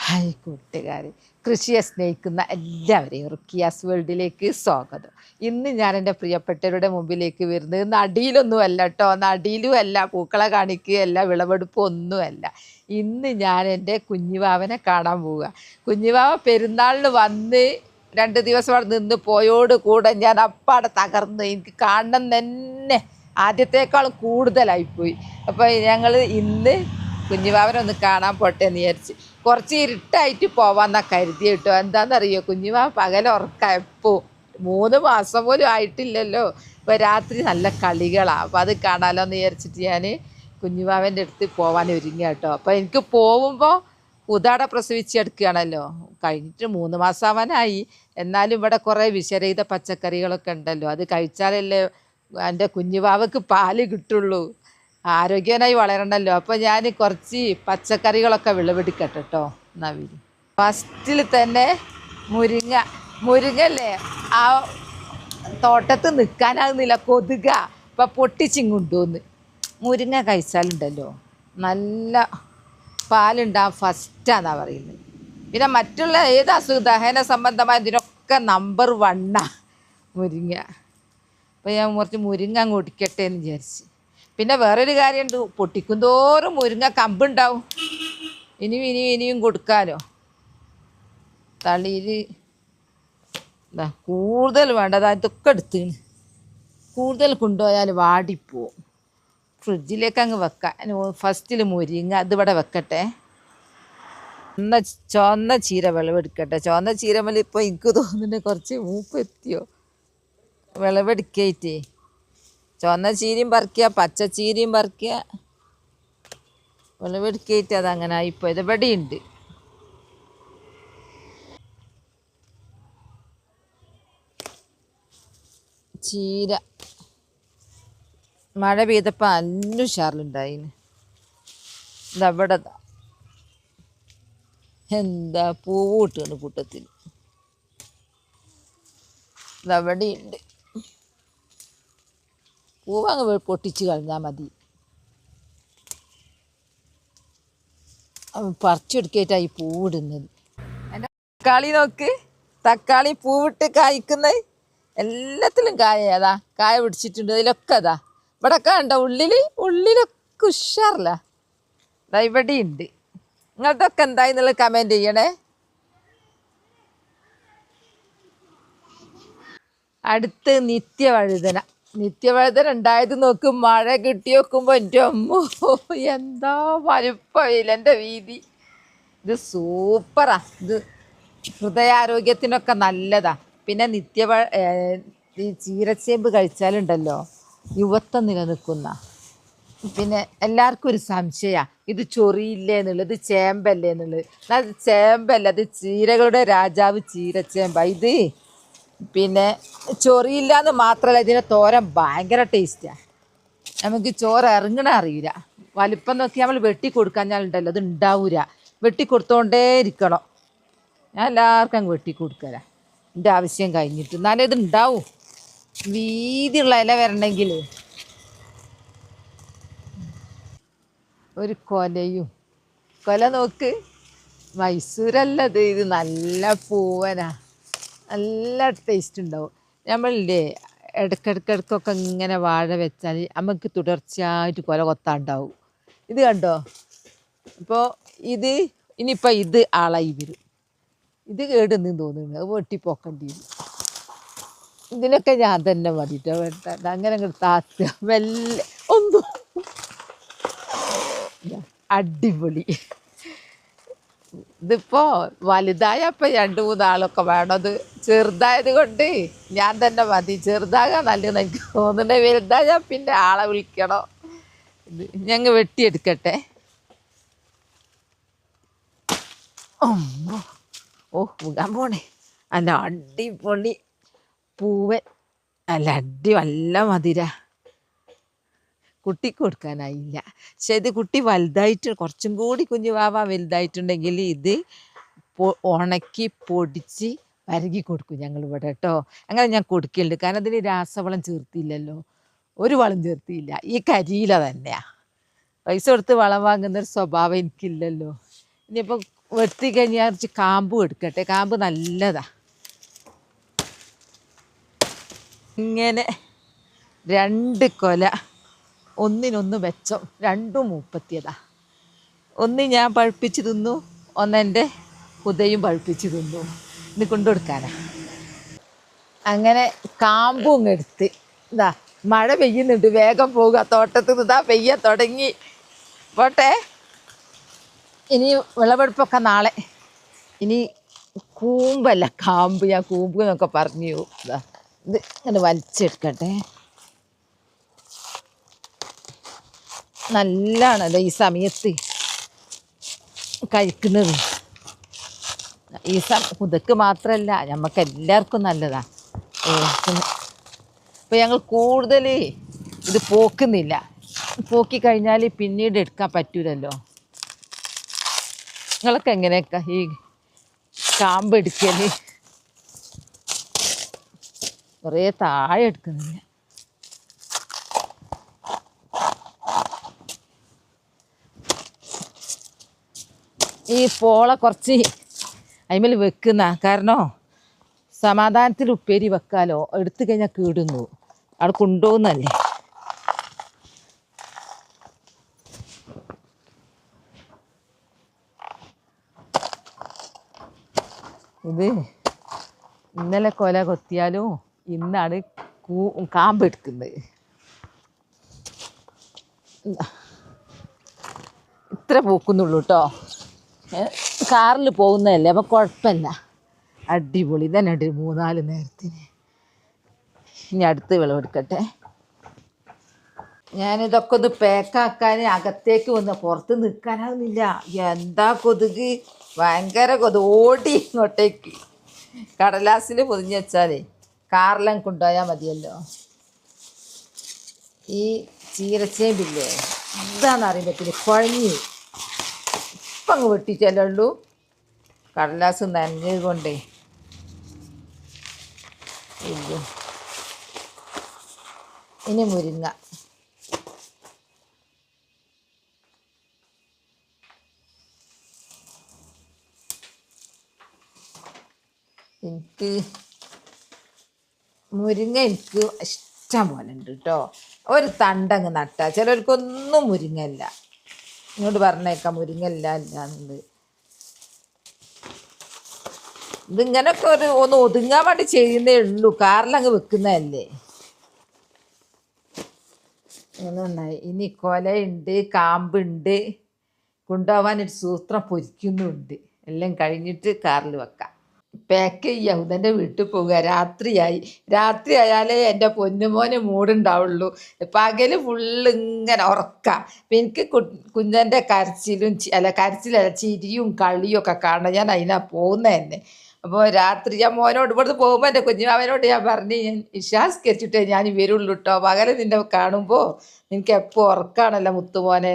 Hi കൂട്ടുകാരെ, കൃഷിയെ സ്നേഹിക്കുന്ന എല്ലാവരെയും റുക്കിയാസ് വേൾഡിലേക്ക് സ്വാഗതം. ഇന്ന് ഞാൻ എൻ്റെ പ്രിയപ്പെട്ടവരുടെ മുമ്പിലേക്ക് വരുന്നത് നടിയിലൊന്നുമല്ല കേട്ടോ, നടിയിലും അല്ല, പൂക്കളെ കാണിക്കുകയല്ല, വിളവെടുപ്പും ഒന്നുമല്ല. ഇന്ന് ഞാൻ എൻ്റെ കുഞ്ഞുവാവനെ കാണാൻ പോവുക. കുഞ്ഞുവാവ പെരുന്നാളിന് വന്ന് 2 ദിവസം അവിടെ നിന്ന് പോയോട് കൂടെ ഞാൻ അപ്പാടെ തകർന്ന്, എനിക്ക് കാണണം തന്നെ ആദ്യത്തേക്കാളും കൂടുതലായിപ്പോയി. അപ്പോൾ ഞങ്ങൾ ഇന്ന് കുഞ്ഞുവാവനൊന്ന് കാണാൻ പോട്ടെ എന്ന് വിചാരിച്ച് കുറച്ച് ഇരുട്ടായിട്ട് പോവാന്നാ കരുതി കേട്ടോ. എന്താണെന്നറിയോ, കുഞ്ഞുവാവ പകലുറക്കപ്പോൾ 3 മാസം പോലും ആയിട്ടില്ലല്ലോ. ഇപ്പോൾ രാത്രി നല്ല കളികളാണ്. അപ്പോൾ അത് കാണാമല്ലോ എന്ന് വിചാരിച്ചിട്ട് ഞാൻ കുഞ്ഞുവാവൻ്റെ അടുത്ത് പോകാൻ ഒരുങ്ങി കേട്ടോ. അപ്പോൾ എനിക്ക് പോകുമ്പോൾ ഉദാട പ്രസവിച്ചെടുക്കുകയാണല്ലോ, കഴിഞ്ഞിട്ട് 3 മാസം ആവാനായി. എന്നാലും ഇവിടെ കുറേ വിഷരഹിത പച്ചക്കറികളൊക്കെ ഉണ്ടല്ലോ, അത് കഴിച്ചാലല്ലേ എൻ്റെ കുഞ്ഞുവാവക്ക് പാല് കിട്ടുള്ളൂ, ആരോഗ്യനായി വളരണമല്ലോ. അപ്പോൾ ഞാൻ കുറച്ച് പച്ചക്കറികളൊക്കെ വിളവെടുക്കട്ടെ കേട്ടോ. നവീൻ ഫസ്റ്റിൽ തന്നെ മുരിങ്ങല്ലേ, ആ തോട്ടത്ത് നിൽക്കാനാകുന്നില്ല, കൊതുക. ഇപ്പം പൊട്ടിച്ചിങ്ങുണ്ടോന്ന്. മുരിങ്ങ കഴിച്ചാലുണ്ടല്ലോ നല്ല പാലുണ്ടാകും, ഫസ്റ്റാന്നാണ് പറയുന്നത്. പിന്നെ മറ്റുള്ള ഏത് ദഹന സംബന്ധമായ ഇതിനൊക്കെ നമ്പർ 1 മുരിങ്ങ. അപ്പോൾ ഞാൻ കുറച്ച് മുരിങ്ങ അങ്ങ് ഒടിക്കട്ടെ എന്ന് വിചാരിച്ച്. പിന്നെ വേറൊരു കാര്യമുണ്ട്, പൊട്ടിക്കും തോറും മുരിങ്ങ കമ്പുണ്ടാവും, ഇനിയും കൊടുക്കാലോ. തളിയിൽ എന്താ കൂടുതൽ വേണ്ടത്, ഇതൊക്കെ എടുത്തിന്. കൂടുതൽ കൊണ്ടുപോയാൽ വാടിപ്പോവും. ഫ്രിഡ്ജിലേക്ക് അങ്ങ് വെക്കാം. ഫസ്റ്റിൽ മുരിങ്ങ അതിവിടെ വെക്കട്ടെ. ചുവന്ന ചീര വിളവെടുക്കട്ടെ. ചുവന്ന ചീരമേൽ ഇപ്പോൾ എനിക്ക് തോന്നുന്നുണ്ട് കുറച്ച് മൂപ്പെത്തിയോ വിളവെടുക്കേറ്റേ. ചുവന്ന ചീരയും പറിക്കുക, പച്ച ചീരയും പറിക്കുക, വിളവെടുക്കേറ്റ് അതങ്ങനെ ഇപ്പോൾ ഇതെവിടെ ഉണ്ട്. ചീര മഴ പെയ്തപ്പോൾ നല്ല ഉഷാറിലുണ്ടായിന്. ഇതവിടെ എന്താ പൂവ് കിട്ടുന്നു കൂട്ടത്തിൽ, ഇതവിടെ ഉണ്ട്. പൂവ് അങ്ങ് പൊട്ടിച്ച് കളഞ്ഞാൽ മതി. പറിച്ചെടുക്കേറ്റായി പൂവിടുന്നത്. എൻ്റെ തക്കാളി നോക്ക്, തക്കാളി പൂവിട്ട് കായ്ക്കുന്നത് എല്ലാത്തിലും കായ. അതാ കായ പിടിച്ചിട്ടുണ്ട്, അതിലൊക്കെ അതാ ഇവിടെയൊക്കെ ഉണ്ടോ, ഉള്ളിലൊക്കെ ഉഷാറില്ല. അതാ ഇവിടെ ഉണ്ട്. നിങ്ങളതൊക്കെ എന്തായെന്നുള്ളത് കമൻറ്റ് ചെയ്യണേ. അടുത്ത് നിത്യവഴുതന ഉണ്ടായത് നോക്ക്. മഴ കിട്ടി നോക്കുമ്പോൾ എൻ്റെ അമ്മോ എന്താ വലുപ്പമില്ല, എൻ്റെ വീതി. ഇത് സൂപ്പറാ, ഇത് ഹൃദയാരോഗ്യത്തിനൊക്കെ നല്ലതാ. പിന്നെ ഈ ചീരച്ചേമ്പ് കഴിച്ചാലുണ്ടല്ലോ യുവത്വം നിലനിൽക്കുന്ന. പിന്നെ എല്ലാവർക്കും ഒരു സംശയമാണ്, ഇത് ചൊറിയില്ലേ എന്നുള്ളത്, ഇത് ചേമ്പല്ലേ എന്നുള്ളത്. അത് ചേമ്പല്ല, അത് ചീരകളുടെ രാജാവ് ചീരച്ചേമ്പ. ഇത് പിന്നെ ചൊറിയില്ല എന്ന് മാത്രമല്ല, ഇതിൻ്റെ തോരൻ ഭയങ്കര ടേസ്റ്റാണ്. നമുക്ക് ചോറ് ഇറങ്ങണ അറിയില്ല. വലിപ്പം നോക്കി നമ്മൾ വെട്ടി കൊടുക്കാഞ്ഞാലുണ്ടല്ലോ അത് ഉണ്ടാവൂല. വെട്ടി കൊടുത്തോണ്ടേ ഇരിക്കണം. ഞാൻ എല്ലാവർക്കും അങ്ങ് വെട്ടി കൊടുക്കല, എൻ്റെ ആവശ്യം കഴിഞ്ഞിട്ട്. എന്നാലും ഇത് ഉണ്ടാവും. വീതിയുള്ള ഇല വരണമെങ്കിൽ ഒരു കൊല നോക്ക്. മൈസൂരല്ലത്, ഇത് നല്ല പൂവനാ, നല്ല ടേസ്റ്റ് ഉണ്ടാവും. നമ്മളില്ലേ ഇടയ്ക്കിടയ്ക്കൊക്കെ ഇങ്ങനെ വാഴ വെച്ചാൽ നമുക്ക് തുടർച്ചയായിട്ട് കൊല കൊത്താണ്ടാവും. ഇത് കണ്ടോ. അപ്പോൾ ഇനിയിപ്പോൾ ഇത് ആളായി വരും. ഇത് കേടെന്ന് തോന്നുന്നു, അത് വെട്ടിപ്പോക്കേണ്ടി വരും. ഇതിനൊക്കെ ഞാൻ തന്നെ മതിട്ടോ വെട്ടാൻ. അങ്ങനെ അങ്ങോട്ട് താത്തുക മെല്ലെ. ഒന്നും അടിപൊളി. ഇതിപ്പോൾ വലുതായപ്പോൾ 2-3 ആളൊക്കെ വേണം. അത് ചെറുതായത് കൊണ്ട് ഞാൻ തന്നെ മതി. ചെറുതാകാൻ നല്ലതെന്ന് എനിക്ക് തോന്നുന്നുണ്ട്. വലുതായാൽ പിന്നെ ആളെ വിളിക്കണം. ഇത് ഞങ്ങൾ വെട്ടിയെടുക്കട്ടെ. മുഖാൻ പോണേ. അല്ല അടിപൊളി പൂവൻ, നല്ല മധുര. കുട്ടിക്ക് കൊടുക്കാനായില്ല. പക്ഷെ ഇത് കുട്ടി വലുതായിട്ട് കുറച്ചും കൂടി കുഞ്ഞുവാവ വലുതായിട്ടുണ്ടെങ്കിൽ ഇത് ഉണക്കി പൊടിച്ച് വരകി കൊടുക്കും ഞങ്ങളിവിടെ കേട്ടോ. അങ്ങനെ ഞാൻ കൊടുക്കലുണ്ട്. കാരണം അതിന് രാസവളം ചേർത്തില്ലല്ലോ, ഒരു വളം ചേർത്തിയില്ല. ഈ കരിയില തന്നെയാണ്. പൈസ കൊടുത്ത് വളം വാങ്ങുന്നൊരു സ്വഭാവം എനിക്കില്ലല്ലോ. ഇനിയിപ്പോൾ വെട്ടി കഴിഞ്ഞാൽ കുറച്ച് കാമ്പും എടുക്കട്ടെ. കാമ്പ് നല്ലതാ. ഇങ്ങനെ 2 കൊല ഒന്നിനൊന്ന് വെച്ചം, രണ്ടും മൂപ്പത്തിയതാ. ഒന്ന് ഞാൻ പഴുപ്പിച്ച് തിന്നു, ഒന്നെൻ്റെ ഹുദയും പഴുപ്പിച്ച് തിന്നു. ഇത് കൊണ്ടുകൊടുക്കാനാ. അങ്ങനെ കാമ്പും എടുത്ത് ഇതാ മഴ പെയ്യുന്നുണ്ട്, വേഗം പോവുക. തോട്ടത്തിൽ നിന്ന് ഇതാ പെയ്യാൻ തുടങ്ങി. പോട്ടെ. ഇനി വിളവെടുപ്പൊക്കെ നാളെ. ഇനി കൂമ്പല്ല കാമ്പ്, ഞാൻ കൂമ്പ് എന്നൊക്കെ പറഞ്ഞു. ഇതാ ഇത് ഇങ്ങനെ വലിച്ചെടുക്കട്ടെ. നല്ലതാണല്ലോ ഈ സമയത്ത് കഴിക്കുന്നത്. ഈ ഹുദക്ക് മാത്രമല്ല, നമുക്ക് എല്ലാവർക്കും നല്ലതാണ്. ഇപ്പം ഞങ്ങൾ കൂടുതൽ ഇത് പോക്കുന്നില്ല. പോക്കി കഴിഞ്ഞാൽ പിന്നീട് എടുക്കാൻ പറ്റൂലല്ലോ. നിങ്ങളൊക്കെ എങ്ങനെയൊക്കെ ഈ കാമ്പ് എടുക്കൽ? കുറേ താഴെ എടുക്കുന്നില്ല. ഈ പോള കുറച്ച് അതിമേൽ വെക്കുന്ന കാരണം സമാധാനത്തിൽ ഉപ്പേരി വെക്കാലോ. എടുത്തു കഴിഞ്ഞാൽ കീടുന്നു, അവിടെ കൊണ്ടുപോകുന്നല്ലേ. ഇത് ഇന്നലെ കൊല കൊത്തിയാലും ഇന്നാണ് കാമ്പെടുക്കുന്നത്. ഇത്ര പൂക്കുന്നുള്ളൂ കേട്ടോ. കാറിൽ പോകുന്നതല്ലേ, അപ്പം കുഴപ്പമില്ല. അടിപൊളി തന്നെ ഉണ്ട് 3-4 നേരത്തിന്. ഇനി അടുത്ത് വിളവെടുക്കട്ടെ. ഞാനിതൊക്കെ ഒന്ന് പാക്കാക്കാൻ അകത്തേക്ക് വന്ന് പുറത്ത് നിൽക്കാനാവുന്നില്ല. എന്താ കൊതുക്, ഭയങ്കര കൊതുക്. ഓടി ഇങ്ങോട്ടേക്ക്. കടലാസിൽ പൊതിഞ്ഞ് വെച്ചാലേ കാറിലും കൊണ്ടുപോയാൽ മതിയല്ലോ. ഈ ചീരച്ചേമ്പില്ലേ, എന്താണെന്ന് അറിയാൻ പറ്റില്ല, കുഴഞ്ഞു. ഇപ്പം അങ്ങ് വെട്ടിച്ചല്ലേ ഉള്ളൂ. കടലാസ് നനഞ്ഞത് കൊണ്ടേ. ഇനി മുരിങ്ങ. എനിക്ക് മുരിങ്ങ ഇഷ്ടം പോലെ ഉണ്ട് കേട്ടോ. ഒരു തണ്ടങ്ങ് നട്ടാൽ ചിലർക്കൊന്നും മുരിങ്ങല്ല. ഇങ്ങോട്ട് പറഞ്ഞേക്കാം മുരിങ്ങല്ല എന്നുള്ളത്. ഇതിങ്ങനൊക്കെ ഒന്ന് ഒതുങ്ങാൻ വേണ്ടി ചെയ്യുന്നേ ഉള്ളൂ. കാറിലങ്ങ് വെക്കുന്നതല്ലേ. ഒന്നുണ്ടായി. ഇനി കൊലയുണ്ട്, കാമ്പുണ്ട്, കൊണ്ടുപോകാനൊരു സൂത്രം പൊരിക്കുന്നുണ്ട്. എല്ലാം കഴിഞ്ഞിട്ട് കാറിൽ വെക്കാം. പാക്ക് ചെയ്യുക. ഉദൻ്റെ വീട്ടിൽ പോവുക. രാത്രി ആയാലേ എൻ്റെ പൊന്നുമോന് മൂടുണ്ടാവുള്ളൂ. പകല് ഫുള്ള് ഇങ്ങനെ ഉറക്കാം. അപ്പം എനിക്ക് കുഞ്ഞൻ്റെ കരച്ചിലല്ല ചിരിയും കളിയും ഒക്കെ കാണണം. ഞാൻ അതിനാ പോകുന്നത് തന്നെ. അപ്പോൾ രാത്രി ഞാൻ മോനോട് ഇവിടുന്ന് പോകുമ്പോൾ എൻ്റെ കുഞ്ഞുമാവനോട് ഞാൻ പറഞ്ഞ്, ഞാൻ വിശ്വാസിച്ചിട്ടേ ഞാൻ വരുള്ളൂ കേട്ടോ. പകല് നിന്നെ കാണുമ്പോൾ നിനക്ക് എപ്പോൾ ഉറക്കാണല്ലോ മുത്തുമോനെ.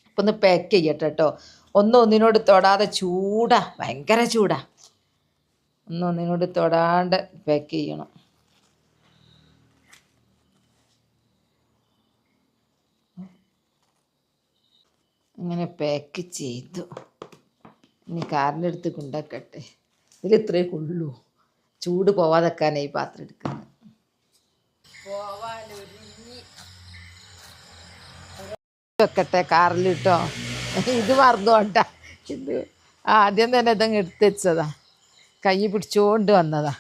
അപ്പം ഒന്ന് പാക്ക് ചെയ്യട്ടെ കേട്ടോ. ഒന്നിനോട് തൊടാതെ ചൂടാ, ഭയങ്കര ചൂടാ. ഒന്നിനോട് തൊടാണ്ട് പാക്ക് ചെയ്യണം. അങ്ങനെ പാക്ക് ചെയ്തു. ഇനി കാറിൻ്റെ അടുത്ത് കൊണ്ടാക്കട്ടെ. ഇതിൽ ഇത്രയേ കൊള്ളൂ. ചൂട് പോവാതെക്കാനാണ് ഈ പാത്രം എടുക്കുന്നത്. വെക്കട്ടെ കാറിൽ കേട്ടോ. ഇത് മറന്നുകൊണ്ടാ. ഇത് ആദ്യം തന്നെ ഇതങ്ങ് എടുത്ത് വെച്ചതാ. കൈ പിടിച്ചോണ്ട് വന്നതാ.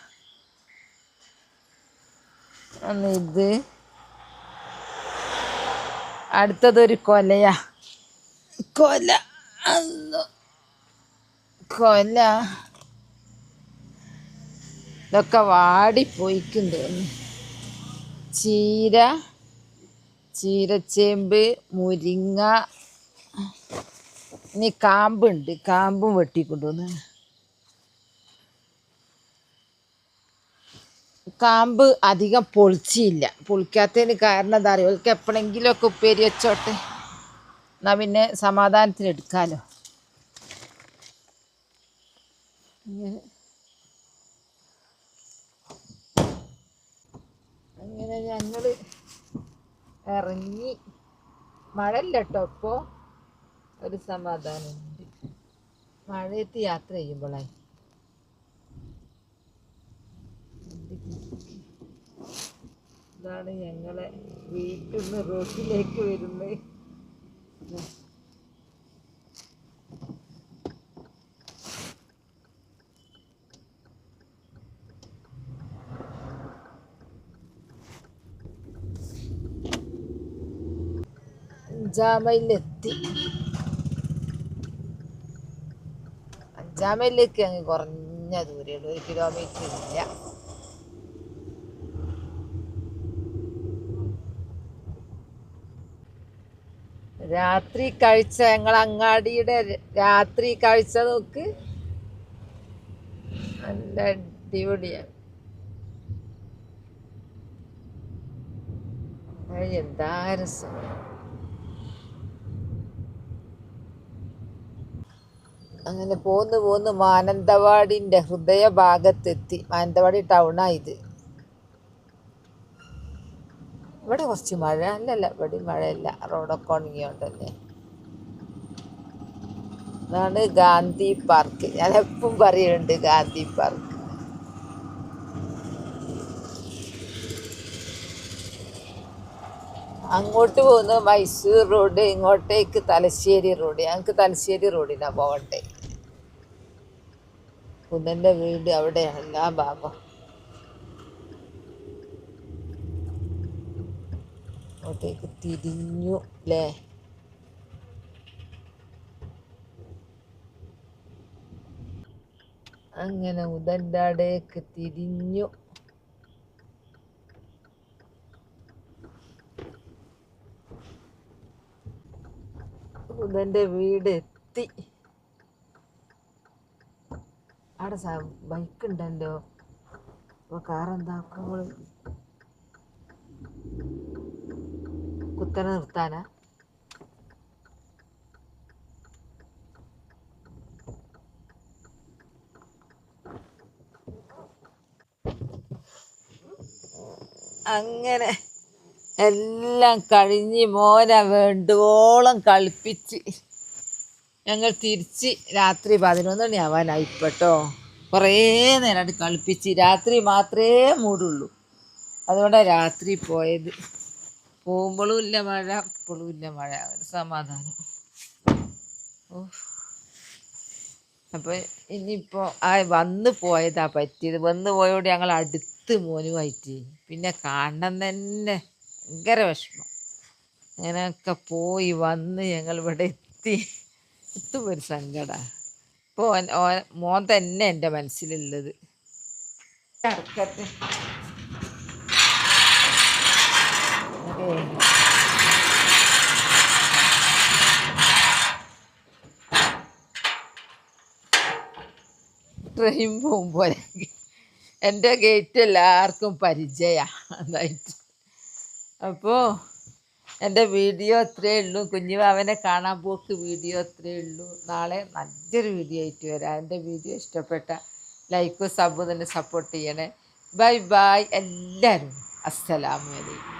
ഒന്ന് ഇത്. അടുത്തതൊരു കൊലയാ. കൊല ഇതൊക്കെ വാടിപ്പോയിക്കും തോന്നുന്നു. ചീരച്ചേമ്പ്, മുരിങ്ങ. ഇനി കാമ്പുണ്ട്, കാമ്പും വെട്ടിക്കൊണ്ടുവന്ന്. കാമ്പ് അധികം പൊളിച്ചില്ല. പൊളിക്കാത്തതിന് കാരണം എന്താ അറിയോ, അവർക്ക് എപ്പോഴെങ്കിലുമൊക്കെ ഉപ്പേരി വെച്ചോട്ടെ, എന്നാൽ പിന്നെ സമാധാനത്തിന് എടുക്കാമല്ലോ. അങ്ങനെ ഞങ്ങൾ ഇറങ്ങി. മഴ ഇല്ല കേട്ടോ, ഇപ്പോൾ ഒരു സമാധാനമുണ്ട്. മഴയത്ത് യാത്ര ചെയ്യുമ്പോഴേ ഇതാണ് ഞങ്ങളെ വീട്ടിൽ നിന്ന് റോഡിലേക്ക് വരുന്നത്. അഞ്ചാമയിലെത്തി. അഞ്ചാമയിലേക്ക് അങ്ങ് കുറഞ്ഞ ദൂരമുള്ളൂ, 1 കിലോമീറ്റർ ഇല്ല. രാത്രി കാഴ്ച, ഞങ്ങൾ അങ്ങാടിയുടെ രാത്രി കാഴ്ച നോക്ക്, നല്ല അടിപൊളിയാണ്. എന്താ രസം. അങ്ങനെ പോന്ന് മാനന്തവാടിൻ്റെ ഹൃദയഭാഗത്തെത്തി. മാനന്തവാടി ടൗണായത്. ഇവിടെ കുറച്ച് മഴ, അല്ലല്ല ഇവിടെ മഴയില്ല, റോഡൊക്കെ ഉണങ്ങിയോണ്ടല്ലേ. ഇതാണ് ഗാന്ധി പാർക്ക്. ഞാൻ എപ്പം പറയുന്നുണ്ട് ഗാന്ധി പാർക്ക്. അങ്ങോട്ട് പോകുന്നത് മൈസൂർ റോഡ്, ഇങ്ങോട്ടേക്ക് തലശ്ശേരി റോഡ്. ഞങ്ങൾക്ക് തലശ്ശേരി റോഡിനാ പോകണ്ടേ. കുന്നൻ്റെ വീട് അവിടെയാണ് എല്ലാ ഭാഗം. അങ്ങോട്ടേക്ക് തിരിഞ്ഞു അല്ലേ. അങ്ങനെ ഉദൻ്റെടേക്ക് തിരിഞ്ഞു. ഉദൻ്റെ വീട് എത്തി. അവിടെ ബൈക്ക് ഉണ്ടല്ലോ. അപ്പോൾ കാറെന്താക്കും നമ്മൾ കുത്തനെ നിർത്താനാ? അങ്ങനെ എല്ലാം കഴിഞ്ഞ് മോനെ വേണ്ടുവോളം കളിപ്പിച്ച് ഞങ്ങൾ തിരിച്ച്. രാത്രി 11 മണി ആവാനായി ഇപ്പോട്ടോ. കുറേ നേരമായിട്ട് കളിപ്പിച്ച്. രാത്രി മാത്രമേ മൂടുള്ളൂ, അതുകൊണ്ടാണ് രാത്രി പോയത്. പോകുമ്പോഴും ഇല്ല മഴ, ഇപ്പോഴും ഇല്ല മഴ, അങ്ങനെ സമാധാനം. ഓ, അപ്പോൾ ഇനിയിപ്പോൾ വന്ന് പോയതാ പറ്റിയത്. വന്ന് പോയോട് ഞങ്ങൾ അടുത്ത് മോനുമായിട്ട് പിന്നെ കാണണം തന്നെ ഭയങ്കര വിഷമം. അങ്ങനെയൊക്കെ പോയി വന്ന് ഞങ്ങൾ ഇവിടെ എത്തുമ്പോൾ ഒരു സങ്കടമാണ്. ഇപ്പോൾ മോൻ തന്നെ എൻ്റെ മനസ്സിലുള്ളത്. നടക്കട്ടെ. ട്രെയിൻ പോകുമ്പോൾ എൻ്റെ ഗേറ്റ് എല്ലാവർക്കും പരിചയമാണ് അതായിട്ട്. അപ്പോൾ എൻ്റെ വീഡിയോ ഇത്രയേ ഉള്ളൂ. കുഞ്ഞുവാവനെ കാണാൻ പോക്ക് വീഡിയോ ഇത്രയേ ഉള്ളൂ. നാളെ നല്ലൊരു വീഡിയോ ആയിട്ട് വരാം. എൻ്റെ വീഡിയോ ഇഷ്ടപ്പെട്ട ലൈക്കും സബും തന്നെ സപ്പോർട്ട് ചെയ്യണേ. ബൈ ബൈ എല്ലാവരും. അസ്സലാമു അലൈക്കും.